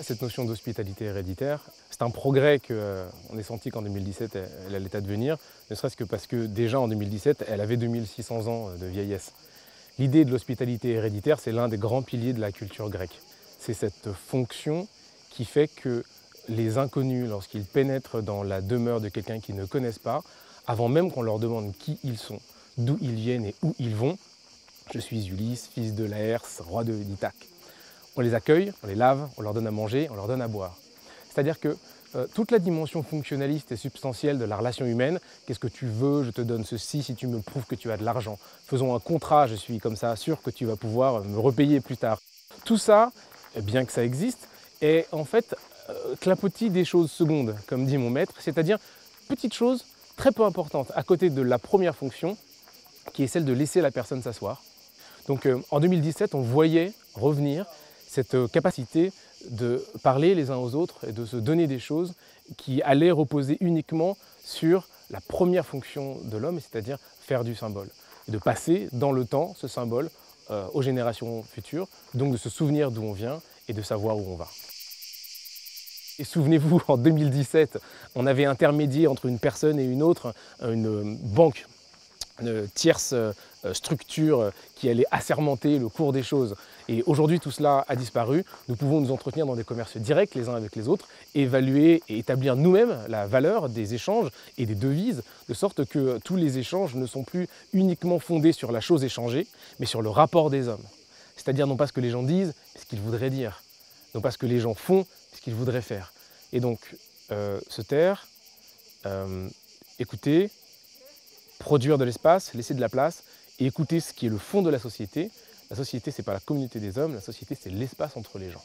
Cette notion d'hospitalité héréditaire, c'est un progrès qu'on est senti qu'en 2017, elle allait advenir, ne serait-ce que parce que déjà en 2017, elle avait 2600 ans de vieillesse. L'idée de l'hospitalité héréditaire, c'est l'un des grands piliers de la culture grecque. C'est cette fonction qui fait que les inconnus, lorsqu'ils pénètrent dans la demeure de quelqu'un qu'ils ne connaissent pas, avant même qu'on leur demande qui ils sont, d'où ils viennent et où ils vont, je suis Ulysse, fils de Laërce, roi d'Ithaque. On les accueille, on les lave, on leur donne à manger, on leur donne à boire. C'est-à-dire que toute la dimension fonctionnaliste et substantielle de la relation humaine, qu'est-ce que tu veux, je te donne ceci si tu me prouves que tu as de l'argent. Faisons un contrat, je suis comme ça sûr que tu vas pouvoir me repayer plus tard. Tout ça, bien que ça existe, est en fait clapotis des choses secondes, comme dit mon maître, c'est-à-dire petites choses très peu importantes à côté de la première fonction, qui est celle de laisser la personne s'asseoir. Donc en 2017, on voyait revenir cette capacité de parler les uns aux autres et de se donner des choses qui allaient reposer uniquement sur la première fonction de l'homme, c'est-à-dire faire du symbole. Et de passer dans le temps ce symbole aux générations futures, donc de se souvenir d'où on vient et de savoir où on va. Et souvenez-vous, en 2017, on avait intermédié entre une personne et une autre, une banque, une tierce structure qui allait assermenter le cours des choses. Et aujourd'hui, tout cela a disparu. Nous pouvons nous entretenir dans des commerces directs les uns avec les autres, évaluer et établir nous-mêmes la valeur des échanges et des devises, de sorte que tous les échanges ne sont plus uniquement fondés sur la chose échangée, mais sur le rapport des hommes. C'est-à-dire non pas ce que les gens disent, mais ce qu'ils voudraient dire. Non pas ce que les gens font, mais ce qu'ils voudraient faire. Et donc, se taire, écouter, produire de l'espace, laisser de la place et écouter ce qui est le fond de la société. La société, ce n'est pas la communauté des hommes, la société, c'est l'espace entre les gens.